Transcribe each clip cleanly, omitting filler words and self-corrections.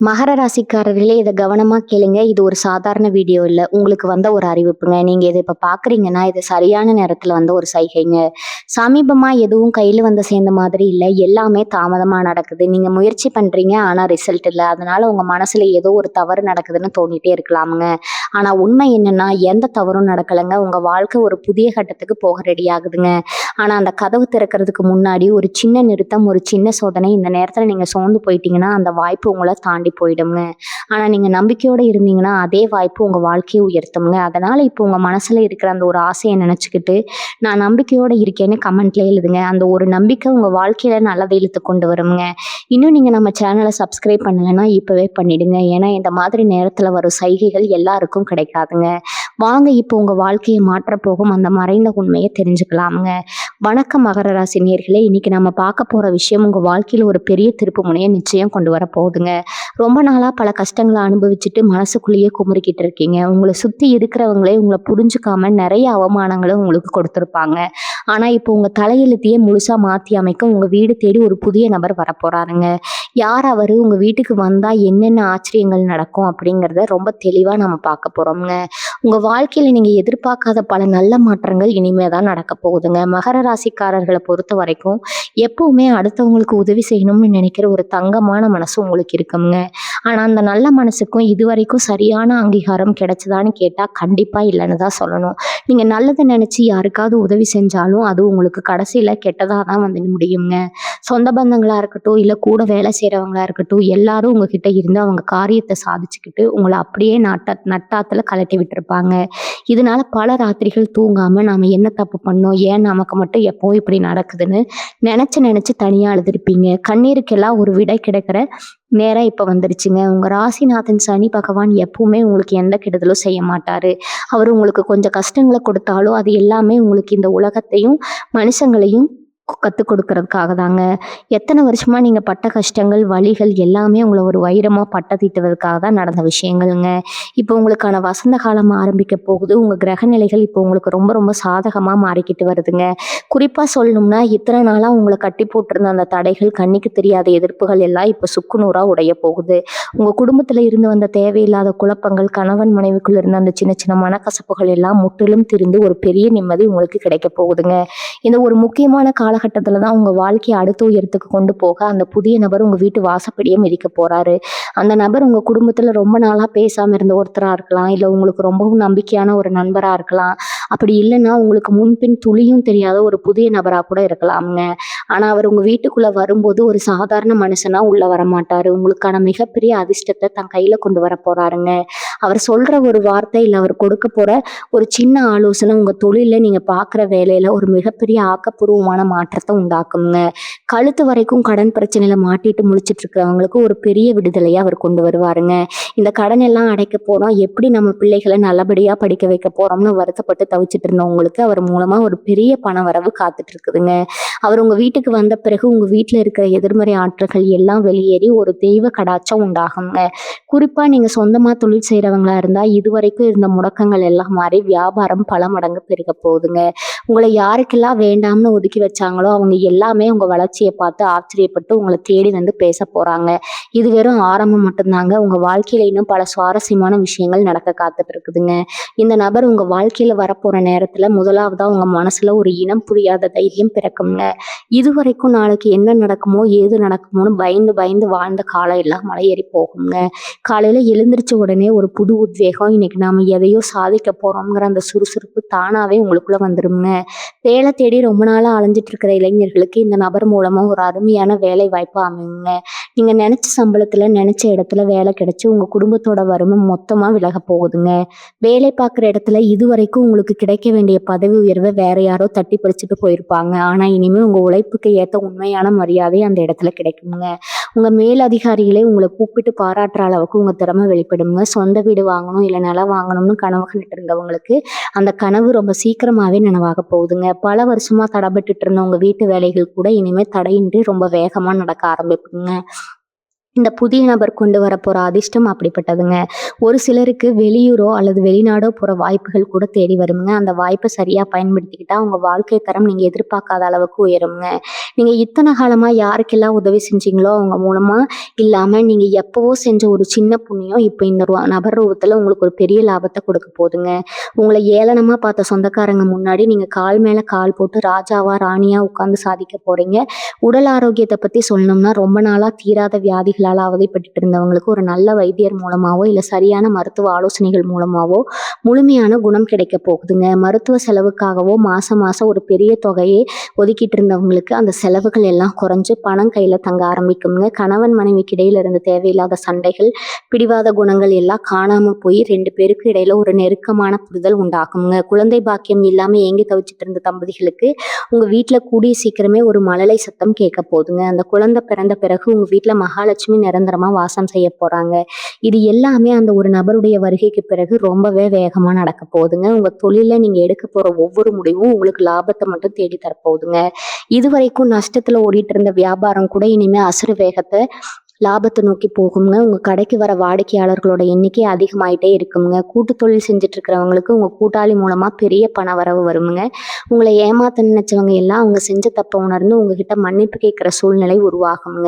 மகர ராசிக்காரர்களே இத கவனமா கேளுங்க. இது ஒரு சாதாரண வீடியோ இல்ல. உங்களுக்கு வந்த ஒரு அறிவிப்புங்க. நீங்க இத இப்ப பார்க்குறீங்கன்னா, இது சரியான நேரத்துல வந்த ஒரு சைகைங்க. சமீபமா எதுவும் கையில வந்து சேர்ந்த மாதிரி இல்ல. எல்லாமே தாமதமா நடக்குது. நீங்க முயற்சி பண்றீங்க. ஆனா ரிசல்ட் இல்ல. அதனால உங்க மனசுல ஏதோ ஒரு தவறு நடக்குதுன்னு தோணிட்டே இருக்கலாமுங்க. ஆனா உண்மை என்னன்னா, எந்த தவறும் நடக்கலங்க. உங்க வாழ்க்கை ஒரு புதிய கட்டத்துக்கு போக ரெடி ஆகுதுங்க. ஆனா அந்த கதவு திறக்கிறதுக்கு முன்னாடி ஒரு சின்ன நிறுத்தம், ஒரு சின்ன சோதனை இந்த நேரத்துல நீங்க சோர்ந்து போயிட்டீங்கன்னா, அந்த வாய்ப்பு உங்கள தாண்டி போயிடுங்க. ஆனா நீங்க நம்பிக்கையோட இருந்தீங்கன்னா, அதே வாய்ப்பு உங்க வாழ்க்கைய உயர்த்தும்ங்க. அதனால இப்போ உங்க மனசுல இருக்கிற அந்த ஒரு ஆசைய நினைச்சுக்கிட்டு, நான் நம்பிக்கையோட இருக்கேன்னு கமெண்ட்ல எழுதுங்க. அந்த ஒரு நம்பிக்கை உங்க வாழ்க்கையில நல்லத இழுத்து கொண்டு வரும்ங்க. இன்னும் நீங்க நம்ம சேனல சப்ஸ்கிரைப் பண்ணலன்னா, இப்பவே பண்ணிடுங்க. ஏன்னா இந்த மாதிரி நேரத்துல வரும் சைகைகள் எல்லாருக்கும் கிடைக்காதுங்க. வாங்க இப்போ உங்க வாழ்க்கைய மாற்றப் போகும் அந்த மறைந்த உண்மைய தெரிஞ்சுக்கலாம்ங்க. வணக்கம் மகர ராசி நேயர்களே! இன்னைக்கு நம்ம பார்க்க போற விஷயம் உங்க வாழ்க்கையில ஒரு பெரிய திருப்பு முனைய நிச்சயம் கொண்டு வர போகுதுங்க. ரொம்ப நாளா பல கஷ்டங்கள அனுபவிச்சுட்டு மனசுக்குள்ளேயே குமுறிக்கிட்டு இருக்கீங்க. உங்கள சுத்தி இருக்கிறவங்களே உங்கள புரிஞ்சுக்காம நெறைய அவமானங்கள உங்களுக்கு கொடுத்திருப்பாங்க. ஆனா, இப்போ உங்க தலையெழுத்தையே முழுசா மாத்தி அமைக்க உங்க வீடு தேடி ஒரு புதிய நபர் வரப்போறாருங்க. யார் அவரு? உங்க வீட்டுக்கு வந்தா என்னென்ன ஆச்சரியங்கள் நடக்கும்? அப்படிங்கிறத ரொம்ப தெளிவா நம்ம பார்க்க போறோம்ங்க. உங்க வாழ்க்கையில நீங்க எதிர்பார்க்காத பல நல்ல மாற்றங்கள் இனிமே தான் நடக்க போகுதுங்க. மகர ராசிக்காரர்கள பொறுத்தவரைக்கும், எப்பவுமே அடுத்தவங்களுக்கு உதவி செய்யணும்னு நினைக்கிற ஒரு தங்கமான மனசு உங்களுக்கு இருக்குங்க. ஆனா, அந்த நல்ல மனசுக்கும் இதுவரைக்கும் சரியான அங்கீகாரம் கிடைச்சதான்னு கேட்டா, கண்டிப்பா இல்லன்னு தான் சொல்லணும். நீங்க நல்லத நினைச்சு யாருக்காவது உதவி செஞ்சாலும், அது உங்களுக்கு கடைசியில கெட்டதா தான் வந்து முடியுங்க. சொந்த பந்தங்களா இருக்கட்டும், இல்ல கூட வேலை செய்றவங்களா இருக்கட்டும், எல்லாரும் உங்ககிட்ட இருந்து அவங்க காரியத்த சாதிச்சுக்கிட்டு, உங்கள அப்படியே நட்டாத்துல கழட்டி விட்டுருப்பாங்க. இதனால பல ராத்திரிகள் தூங்காம நாம என்ன தப்பு பண்ணோம்? ஏன் நமக்கு மட்டும் எப்பவும் இப்படி நடக்குதுன்னு நெனச்சு நெனச்சு தனியா அழுதுருப்பீங்க. கண்ணீருக்கெல்லாம் ஒரு விடை கிடைக்கிற நேரம் இப்ப வந்துருச்சுங்க. உங்க ராசிநாதன் சனி பகவான் எப்பவுமே உங்களுக்கு எந்த கெடுதலும் செய்ய மாட்டாரு. அவரு உங்களுக்கு கொஞ்சம் கஷ்டங்கள கொடுத்தாலும், அது எல்லாமே உங்களுக்கு இந்த உலகத்தையும், மனுஷங்களையும் கத்துக் கொடுக்கறதுக்காக தாங்க. எத்தன வருஷமா நீங்க பட்ட கஷ்டங்கள், வலிகள் எல்லாமே உங்கள ஒரு வைரமா பட்டத்தீட்டுவதற்காக தான் நடந்த விஷயங்கள்ங்க. இப்போ உங்களுக்கான வசந்த காலம் ஆரம்பிக்க போகுது. உங்க கிரக நிலைகள் இப்போ உங்களுக்கு ரொம்ப ரொம்ப சாதகமா மாறிக்கிட்டு வருதுங்க. குறிப்பா சொல்லணும்னா, இத்தன நாளா உங்கள கட்டி போட்டிருந்த அந்த தடைகள், கண்ணுக்கு தெரியாத எதிர்ப்புகள் எல்லாம் இப்ப சுக்குநூறா உடைய போகுது. உங்க குடும்பத்துல இருந்து வந்த தேவையில்லாத குழப்பங்கள், கணவன் மனைவிக்குள்ள இருந்த அந்த சின்ன சின்ன மனக்கசப்புகள் எல்லாம் முற்றிலும் திரிந்து ஒரு பெரிய நிம்மதி உங்களுக்கு கிடைக்க போகுதுங்க. இந்த ஒரு முக்கியமான காலகட்டத்துல தான் உங்க வாழ்க்கைய அடுத்த உயரத்துக்கு கொண்டு போக அந்த புதிய நபர் உங்க வீட்டு வாசப்படியே மிதிக்க போறாரு. அந்த நபர் உங்க குடும்பத்துல ரொம்ப நாளா பேசாம இருந்த ஒருத்தரா இருக்கலாம். இல்ல உங்களுக்கு ரொம்பவும் நம்பிக்கையான ஒரு நண்பரா இருக்கலாம். அப்படி இல்லன்னா உங்களுக்கு முன்பின் துளியும் தெரியாத ஒரு புதிய நபரா கூட இருக்கலாம்ங்க. ஆனா அவர் உங்க வீட்டுக்குள்ள வரும்போது ஒரு சாதாரண மனுஷனா உள்ள வரமாட்டாரு. உங்களுக்கான மிகப்பெரிய அதிர்ஷ்டத்த தன் கையில கொண்டு வர போறாருங்க. அவர் சொல்ற ஒரு வார்த்தை இல்ல அவர் கொடுக்க போற ஒரு சின்ன ஆலோசனை உங்க தொழில்ல நீங்க பார்க்குற வேலையில ஒரு மிகப்பெரிய ஆக்கப்பூர்வமான மாற்றத்த உண்டாக்குங்க. கழுத்து வரைக்கும் கடன் பிரச்சனையில மாட்டிட்டு முழிச்சிட்டு இருக்கிறவங்களுக்கு ஒரு பெரிய விடுதலைய அவர் கொண்டு வருவாருங்க. இந்த கடன் எல்லாம் அடைக்க போறோம். எப்படி நம்ம பிள்ளைகள நல்லபடியா படிக்க வைக்க போறோம்னு வருத்தப்பட்டு தவிச்சிட்டு இருந்தவங்களுக்கு அவர் மூலமா ஒரு பெரிய பணவரவு காத்துட்டு இருக்குதுங்க. அவர் உங்க வீட்டுக்கு வந்த பிறகு உங்க வீட்ல இருக்கிற எதிர்மறை ஆற்றல்கள் எல்லாம் வெளியேறி ஒரு தெய்வ கடாட்சம் உண்டாகுங்க. குறிப்பா நீங்க சொந்தமா தொழில் செய்றவங்களா இருந்தா, இதுவரைக்கும் இருந்த முடக்கங்கள் எல்லாம் மாறி வியாபாரம் பல மடங்கு பெருக போகுதுங்க. உங்கள யாருக்கெல்லாம் வேண்டாம்னு ஒதுக்கி வச்சாங்களோ, அவங்க எல்லாமே உங்க வளர்ச்சிய பார்த்து ஆச்சரியப்பட்டு உங்கள தேடி வந்து பேசப் போறாங்க. இது வெறும் ஆரம்பம் மட்டும்தாங்க. உங்க வாழ்க்கையில இன்னும் பல சுவாரஸ்யமான விஷயங்கள் நடக்க காத்துட்டு இருக்குதுங்க. இந்த நபர் உங்க வாழ்க்கையில வரப்போற நேரத்துல முதலாவதா உங்க மனசுல ஒரு இனம் புரியாத தைரியம் பிறக்கும்ங்க. இதுவரைக்கும் நாளைக்கு என்ன நடக்குமோ, ஏது நடக்குமோன்னு பயந்து பயந்து வாழ்ந்த காலம் எல்லாம் மலையேறி போகுங்க. காலையில எழுந்திரிச்ச உடனே ஒரு புது உத்வேகம், இன்னைக்கு நாம எதையோ சாதிக்க போறோம்ங்கிற அந்த சுறுசுறுப்பு தானாவே உங்களுக்குள்ள வந்துருங்க. வேலை தேடி ரொம்ப நாளா அலைஞ்சிட்டு இருக்கிற இளைஞர்களுக்கு இந்த நபர் மூலமா ஒரு அருமையான வேலை வாய்ப்பு அமையுங்க. நீங்க நினைச்ச சம்பளத்துல நினைச்ச இடத்துல வேலை கிடைச்சு உங்க குடும்பத்தோட வறுமை மொத்தமா விலக போகுதுங்க. வேலை பார்க்குற இடத்துல இதுவரைக்கும் உங்களுக்கு கிடைக்க வேண்டிய பதவி உயர்வை வேற யாரோ தட்டி பறிச்சுட்டு போயிருப்பாங்க. ஆனா இனிமே உங்க உழைப்புக்கு ஏத்த உண்மையான மரியாதை அந்த இடத்துல கிடைக்குங்க. உங்க மேல் அதிகாரிகளே உங்களை கூப்பிட்டு பாராட்டுற அளவுக்கு உங்க திறமை வெளிப்படுங்க. சொந்த வீடு வாங்கணும் இல்ல நிலம் வாங்கணும்னு கனவு கண்டுட்டு இருந்தவங்களுக்கு அந்த கனவு ரொம்ப சீக்கிரமாவே நனவாக போகுதுங்க. பல வருஷமா தடைபட்டுட்டு இருந்த உங்க வீட்டு வேலைகள் கூட இனிமே தடையின்றி ரொம்ப வேகமா நடக்க ஆரம்பிக்குங்க. இந்த புதிய நபர் கொண்டு வரப்போற அதிர்ஷ்டம் அப்படிப்பட்டதுங்க. ஒரு சிலருக்கு வெளியூரோ அல்லது வெளிநாடோ போற வாய்ப்புகள் கூட தேடி வருங்க. அந்த வாய்ப்பை சரியா பயன்படுத்திக்கிட்டா உங்க வாழ்க்கை தரம் நீங்க எதிர்பார்க்காத அளவுக்கு உயருங்க. நீங்க இத்தனை காலமா யாருக்கெல்லாம் உதவி செஞ்சீங்களோ அவங்க மூலமா இல்லாம நீங்க எப்பவோ செஞ்ச ஒரு சின்ன புண்ணியம் இப்ப இந்த நபர் ரூபத்துல உங்களுக்கு ஒரு பெரிய லாபத்தை கொடுக்க போகுதுங்க. உங்களை ஏளனமா பார்த்த சொந்தக்காரங்க முன்னாடி நீங்க கால் மேல கால் போட்டு ராஜாவா ராணியா உட்கார்ந்து சாதிக்க போறீங்க. உடல் ஆரோக்கியத்தை பத்தி சொல்லணும்னா ரொம்ப நாளா தீராத வியாதிகளால் அவதிப்பட்டு இருந்தவங்களுக்கு ஒரு நல்ல வைத்தியர் மூலமாவோ இல்ல சரியான மருத்துவ ஆலோசனைகள் மூலமாவோ முழுமையான குணம் கிடைக்க போகுதுங்க. மருத்துவ செலவுக்காகவோ மாசம் மாசம் ஒரு பெரிய தொகையை ஒதுக்கிட்டு இருந்தவங்களுக்கு அந்த செலவுகள் எல்லாம் குறைஞ்சு பணம் கையில தங்க ஆரம்பிக்குங்க. கணவன் மனைவிக்கு இடையில இருந்த தேவையில்லாத சண்டைகள், பிடிவாத குணங்கள் எல்லாம் காணாம போய் 2 பேருக்கு இடையில ஒரு நெருக்கமான புரிதல் உண்டாகுங்க. குழந்தை பாக்கியம் இல்லாம ஏங்கி தவிச்சிட்டு இருந்த தம்பதிகளுக்கு உங்க வீட்டுல கூடிய சீக்கிரமே ஒரு மழலை சத்தம் கேட்க போகுதுங்க. அந்த குழந்தை பிறந்த பிறகு உங்க வீட்டுல மகாலட்சுமி நிரந்தரமா வாசம் செய்ய போறாங்க. இது எல்லாமே அந்த ஒரு நபருடைய வருகைக்கு பிறகு ரொம்பவே வேகமா நடக்க போகுதுங்க. உங்க தொழில நீங்க எடுக்க போற ஒவ்வொரு முடிவும் உங்களுக்கு லாபத்தை மட்டும் தேடி தரப்போகுதுங்க. இதுவரைக்கும் நஷ்டத்துல ஓடிட்டு இருந்த வியாபாரம் கூட இனிமே அசுர வேகத்தை லாபத்தை நோக்கி போகுங்க. உங்க கடைக்கு வர வாடிக்கையாளர்களோட எண்ணிக்கை அதிகமாயிட்டே இருக்குங்க. கூட்டு தொழில் செஞ்சுட்டு இருக்கிறவங்களுக்கு உங்க கூட்டாளி மூலமா பெரிய பண வரவு வருமுங்க. உங்களை ஏமாத்த நினைச்சவங்க எல்லாம் அவங்க செஞ்ச தப்ப உணர்ந்து உங்ககிட்ட மன்னிப்பு கேட்கிற சூழ்நிலை உருவாகுங்க.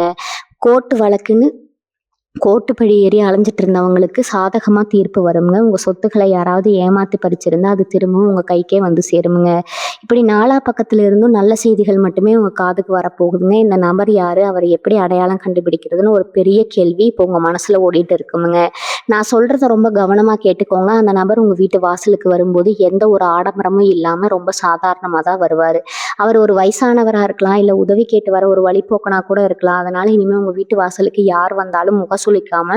கோர்ட்டு வழக்குன்னு கோர்ட்டு ஏறி அலைஞ்சிட்டு இருந்தவங்களுக்கு சாதகமா தீர்ப்பு வருங்க. உங்க சொத்துக்களை யாராவது ஏமாத்தி பறிச்சிருந்தா அது திரும்பவும் உங்க கைக்கே வந்து சேருமுங்க. இப்படி நாலா பக்கத்துல இருந்தும் நல்ல செய்திகள் மட்டுமே உங்க காதுக்கு வரப்போகுதுங்க. இந்த நபர் யாரு, அவரை எப்படி அடையாளம் கண்டுபிடிக்கிறதுன்னு ஒரு பெரிய கேள்வி இப்போ உங்க மனசுல ஓடிட்டு இருக்குமுங்க. நான் சொல்றத ரொம்ப கவனமா கேட்டுக்கோங்க. அந்த நபர் உங்க வீட்டு வாசலுக்கு வரும்போது எந்த ஒரு ஆடம்பரமும் இல்லாம ரொம்ப சாதாரணமா தான் வருவாரு. அவர் ஒரு வயசானவரா இருக்கலாம், இல்ல உதவி கேட்டு வர ஒரு வழிபோக்கனா கூட இருக்கலாம். அதனால இனிமே உங்க வீட்டு வாசலுக்கு யார் வந்தாலும் முகசுளிக்காம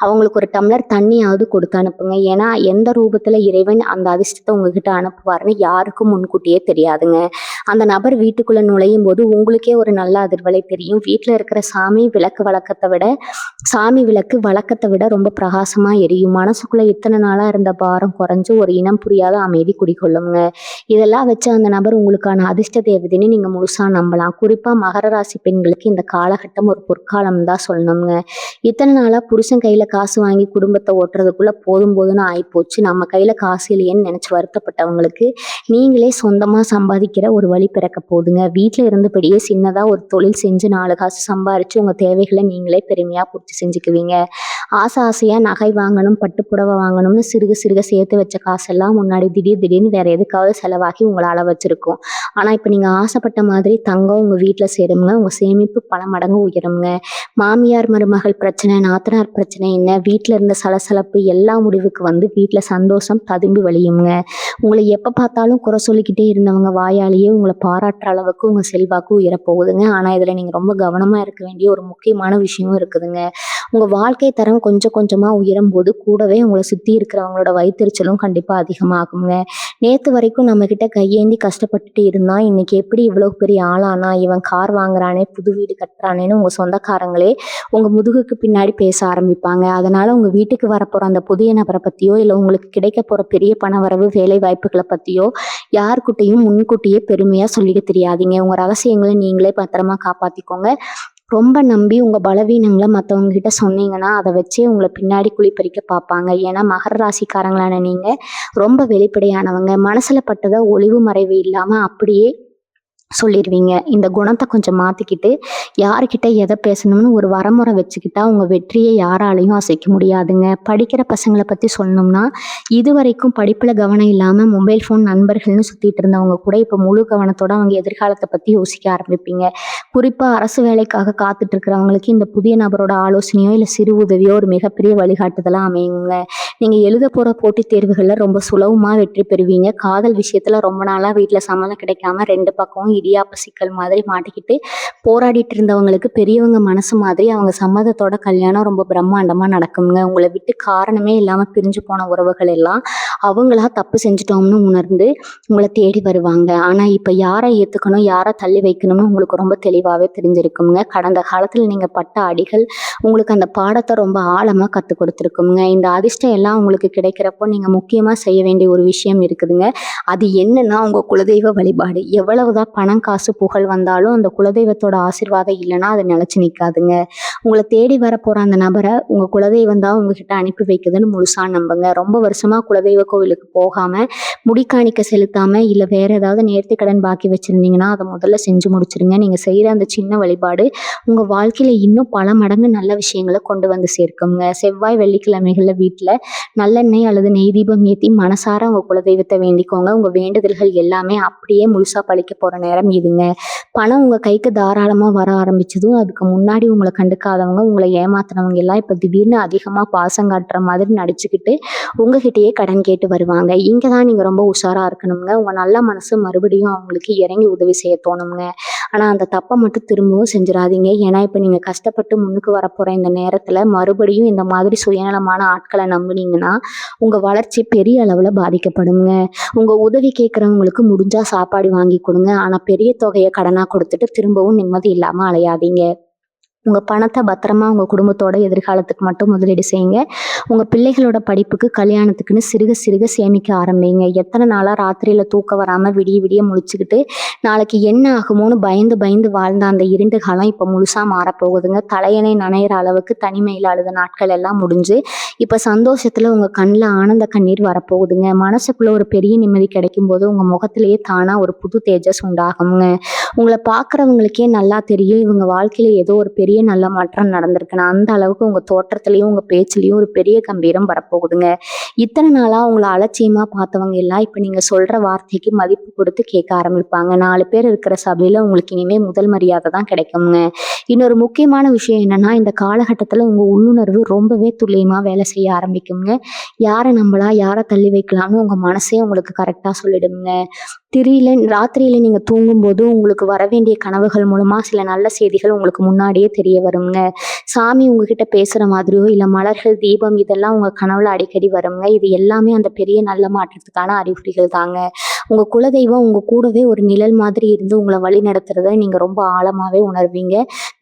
அவங்களுக்கு ஒரு டம்ளர் தண்ணியாவது கொடுத்து அனுப்புங்க. ஏன்னா எந்த ரூபத்துல இறைவன் அந்த அதிர்ஷ்டத்தை உங்ககிட்ட அனுப்புவாருன்னு யாருக்கும் முன்கூட்டியே தெரியாதுங்க. அந்த நபர் வீட்டுக்குள்ள நுழையும் போது உங்களுக்கே ஒரு நல்ல அதிர்வலை தெரியும். வீட்டுல இருக்கிற சாமி விளக்கு வழக்கத்தை விட ரொம்ப பிரகாசமா எரியும். மனசுக்குள்ள இத்தனை நாளா இருந்த பாரம் குறைஞ்சு ஒரு இனம் புரியாத அமைதி குடிக்கொள்ளுங்க. இதெல்லாம் வச்சு அந்த நபர் உங்களுக்கான அதிர்ஷ்ட தேவதைன்னு நீங்க முழுசா நம்பலாம். குறிப்பா மகர ராசி பெண்களுக்கு இந்த காலகட்டம் ஒரு பொற்காலம் தான் சொல்லணுங்க. இத்தனை நாளா புருஷன் கையில காசு வாங்கி குடும்பத்தை ஓட்டுறதுக்குள்ள போதும் போதுன்னு ஆயிப்போச்சு, நம்ம கையில காசு இல்லையேன்னு நினைச்சு வருத்தப்பட்டவங்களுக்கு நீங்களே சொந்தமா சம்பாதிக்கிற ஒரு வழி பிறக்க போகுதுங்க. வீட்டுல இருந்தபடியே சின்னதா ஒரு தொழில் செஞ்சு 4 காசு சம்பாரிச்சு உங்க தேவைகளை நீங்களே பெருமையா பூர்த்தி செஞ்சுக்குவீங்க. ஆசையா நகை வாங்கணும், பட்டுப்புடவை வாங்கணும்னு சிறுக சிறுக சேர்த்து வச்ச காசெல்லாம் முன்னாடி திடீர்னு வேற எதுக்காவது செலவாகி உங்களை அள வச்சிருக்கும். ஆனா இப்ப நீங்க ஆசைப்பட்ட மாதிரி தங்கம் உங்க வீட்டுல சேருங்க. உங்க சேமிப்பு பல மடங்கு உயருங்க. மாமியார் மருமகள் பிரச்சனை, நாத்தனார் பிரச்சனை என்ன, வீட்டுல இருந்த சலசலப்பு எல்லா முடிவுக்கு வந்து வீட்டுல சந்தோஷம் ததும்பி வழியுங்க. உங்களை எப்ப பார்த்தாலும் குறை சொல்லிக்கிட்டே இருந்தவங்க வாயாலேயே உங்களை பாராட்டுற அளவுக்கு உங்க செல்வாக்கு உயரப்போகுதுங்க. ஆனா இதுல நீங்க ரொம்ப கவனமா இருக்க வேண்டிய ஒரு முக்கியமான விஷயமும் இருக்குதுங்க. உங்க வாழ்க்கை தரம் கொஞ்சம் கொஞ்சமா உயரும் போது கூடவே உங்களை சுத்தி இருக்கிறவங்களோட வயிற்றுச்சலும் கண்டிப்பா அதிகமாகுங்க. நேத்து வரைக்கும் நம்ம கிட்ட கையேந்தி கஷ்டப்பட்டுட்டு இருந்தா இன்னைக்கு எப்படி இவ்வளவு பெரிய ஆளானா, இவன் கார் வாங்குறானே, புது வீடு கட்டுறானேன்னு உங்க சொந்தக்காரங்களே உங்க முதுகுக்கு பின்னாடி பேச ஆரம்பிப்பாங்க. அதனால உங்க வீட்டுக்கு வரப்போற அந்த புதிய நபரை பத்தியோ இல்ல உங்களுக்கு கிடைக்க போற பெரிய பணவரவு, வேலை வாய்ப்புகளை பத்தியோ யாருக்கிட்டையும் முன்கூட்டியே பெருமையா சொல்லிக்க தெரியாதீங்க. உங்க ரகசியங்களை நீங்களே பத்திரமா காப்பாத்திக்கோங்க. ரொம்ப நம்பி உங்க பலவீனங்களை மற்றவங்க கிட்ட சொன்னீங்கன்னா அதை வச்சே உங்களை பின்னாடி குழிப்பறிக்க பார்ப்பாங்க. ஏன்னா மகர ராசிக்காரங்களான நீங்க ரொம்ப வெளிப்படையானவங்க. மனசுல பட்டதை ஒளிவு மறைவு இல்லாம அப்படியே சொல்லிடுவீங்க. இந்த குணத்தை கொஞ்சம் மாத்திக்கிட்டு யாருக்கிட்ட எதை பேசணும்னு ஒரு வரமுறை வச்சுக்கிட்டா உங்க வெற்றியை யாராலையும் அசைக்க முடியாதுங்க. படிக்கிற பசங்களை பத்தி சொல்லணும்னா இது வரைக்கும் படிப்புல கவனம் இல்லாம மொபைல் ஃபோன் நண்பர்கள்னு சுத்திட்டு இருந்தவங்க கூட இப்ப முழு கவனத்தோட அவங்க எதிர்காலத்தை பத்தி யோசிக்க ஆரம்பிப்பீங்க. குறிப்பா அரசு வேலைக்காக காத்துட்டு இருக்கிறவங்களுக்கு இந்த புதிய நபரோட ஆலோசனையோ இல்ல சிறு உதவியோ ஒரு மிகப்பெரிய வழிகாட்டுதலா அமையுங்க. நீங்க எழுத போற போட்டித் தேர்வுகள்ல ரொம்ப சுலபமா வெற்றி பெறுவீங்க. காதல் விஷயத்துல ரொம்ப நாளா வீட்டுல சம்மதம் கிடைக்காம 2 பக்கமும் இடியாப்ப சிக்கல் மாதிரி மாட்டிக்கிட்டு போராடிட்டு இருந்தவங்களுக்கு பெரியவங்க மனசு மாதிரி அவங்க சம்மதத்தோட கல்யாணம் ரொம்ப பிரம்மாண்டமா நடக்குங்க. உங்களை விட்டு காரணமே இல்லாம பிரிஞ்சு போன உறவுகள் எல்லாம் அவங்களா தப்பு செஞ்சுட்டோம்னு உணர்ந்து உங்கள தேடி வருவாங்க. ஆனா இப்ப யார ஏத்துக்கணும், யார தள்ளி வைக்கணும்னு உங்களுக்கு ரொம்ப தெளிவாவே தெரிஞ்சிருக்குங்க. கடந்த காலத்துல நீங்க பட்ட அடிகள் உங்களுக்கு அந்த பாடத்த ரொம்ப ஆழமா கத்துக் குடுத்துருக்குங்க. இந்த அதிர்ஷ்டம் எல்லாம் உங்களுக்கு கிடைக்கிறப்போ நீங்க முக்கியமா செய்ய வேண்டிய ஒரு விஷயம் இருக்குதுங்க. அது என்னன்னா, உங்க குலதெய்வ வழிபாடு. எவ்வளவுதான் பணம், காசு, புகழ் வந்தாலும் அந்த குலதெய்வத்தோட ஆசீர்வாதம் இல்லன்னா அது நிலைச்சு நிக்காதுங்க. உங்கள தேடி வரப்போற அந்த நபர உங்க குலதெய்வம் தான் உங்ககிட்ட அனுப்பி வைக்குதுன்னு முழுசா நம்புங்க. ரொம்ப வருஷமா குலதெய்வ கோவிலுக்கு போகாம, முடிக்காணிக்க செலுத்தாம, இல்ல வேற ஏதாவது நேர்த்திக்கடன் பாக்கி வச்சிருந்தீங்கன்னா, அத முதல்ல செஞ்சு முடிச்சிருங்க. நீங்க செய்யற அந்த சின்ன வழிபாடு உங்க வாழ்க்கையில இன்னும் பல மடங்கு நல்ல விஷயங்கள கொண்டு வந்து சேர்க்குங்க. செவ்வாய், வெள்ளிக்கிழமைகள்ல வீட்ல நல்லெண்ணெய் அல்லது நெய் தீபம் ஏத்தி மனசார உங்க குலதெய்வத்த வேண்டிக்கோங்க. உங்க வேண்டுதல்கள் எல்லாமே அப்படியே முழுசா பலிக்க போற நேரம் இதுங்க. பணம் உங்க கைக்கு தாராளமா வர ஆரம்பிச்சதும், அதுக்கு முன்னாடி உங்கள கண்டுக்காதவங்க, உங்கள ஏமாத்துனவங்க எல்லாம் இப்ப திடீர்னு அதிகமா பாசம் காட்டுற மாதிரி நடிச்சுக்கிட்டு உங்ககிட்டயே கடன் கேட்டு வருவாங்க. இங்க தான் நீங்க ரொம்ப உஷாரா இருக்கணுங்க. உங்க நல்ல மனசு மறுபடியும் அவங்களுக்கு இறங்கி உதவி செய்ய தோணுங்க. ஆனா அந்த தப்ப மட்டும் திரும்பவும் செஞ்சுறாதீங்க. ஏன்னா இப்ப நீங்க கஷ்டப்பட்டு முன்னுக்கு வரப்போற இந்த நேரத்துல மறுபடியும் இந்த மாதிரி சுயநலமான ஆட்கள நம்புனீங்கன்னா, உங்க வளர்ச்சி பெரிய அளவுல பாதிக்கப்படுங்க. உங்க உதவி கேட்கிறவங்களுக்கு முடிஞ்சா சாப்பாடு வாங்கி கொடுங்க. ஆனா பெரிய தொகைய கடனா கொடுத்துட்டு திரும்பவும் நிம்மதி இல்லாம அலையாதீங்க. உங்க பணத்த பத்திரமா உங்க குடும்பத்தோட எதிர்காலத்துக்கு மட்டும் முதலீடு செய்யுங்க. உங்க பிள்ளைகளோட படிப்புக்கு, கல்யாணத்துக்குன்னு சிறுக சிறுக சேமிக்க ஆரம்பிங்க. எத்தன நாளா ராத்திரியில தூக்கம் வராம விடிய விடிய முழிச்சுக்கிட்டு, நாளைக்கு என்ன ஆகுமோன்னு பயந்து பயந்து வாழ்ந்த அந்த இருண்ட காலம் இப்ப முழுசா மாறப்போகுதுங்க. தலையணை நனையிற அளவுக்கு தனிமையில அழுத நாட்கள் எல்லாம் முடிஞ்சு, இப்ப சந்தோஷத்துல உங்க கண்ல ஆனந்த கண்ணீர் வரப்போகுதுங்க. மனசுக்குள்ள ஒரு பெரிய நிம்மதி கிடைக்கும்போது, உங்க முகத்திலேயே தானா ஒரு புது தேஜஸ் உண்டாகுங்க. உங்கள பார்க்குறவங்களுக்கே நல்லா தெரியும், இவங்க வாழ்க்கையில ஏதோ ஒரு பெரிய நல்ல மாற்றம் நடந்திருக்குன்னு. அந்த அளவுக்கு உங்க தோற்றத்திலயும், உங்க பேச்சுலயும் ஒரு பெரிய கம்பீரம் வரப்போகுதுங்க. இத்தனை நாளா உங்கள அலட்சியமா பார்த்தவங்க எல்லாம் இப்ப நீங்க சொல்ற வார்த்தைக்கு மதிப்பு கொடுத்து கேட்க ஆரம்பிப்பாங்க. 4 பேர் இருக்கிற சபையில உங்களுக்கு இனிமே முதல் மரியாதை தான் கிடைக்குங்க. இன்னொரு முக்கியமான விஷயம் என்னன்னா, இந்த காலகட்டத்துல உங்க உள்ளுணர்வு ரொம்பவே துல்லியமா வேலை செய்ய ஆரம்பிக்குங்க. யார நம்பலாம், யார தள்ளி வைக்கலாம்னு உங்க மனசே உங்களுக்கு கரெக்ட்டா சொல்லிடுங்க. ராத்திரியில நீங்க தூங்கும்போது உங்களுக்கு வரவேண்டிய கனவுகள் மூலமா சில நல்ல செய்திகள் உங்களுக்கு முன்னாடியே தெரிய வருங்க. சாமி உங்ககிட்ட பேசுற மாதிரியோ, இல்ல மலர்கள், தீபம் இதெல்லாம் உங்க கனவுல அடிக்கடி வருங்க. இது எல்லாமே அந்த பெரிய நல்ல மாற்றத்துக்கான அறிகுறிகள் தாங்க. உங்க குலதெய்வம் உங்க கூடவே ஒரு நிழல் மாதிரி இருந்து உங்கள வழி நடத்துறத நீங்க ரொம்ப ஆழமாவே உணர்வீங்க.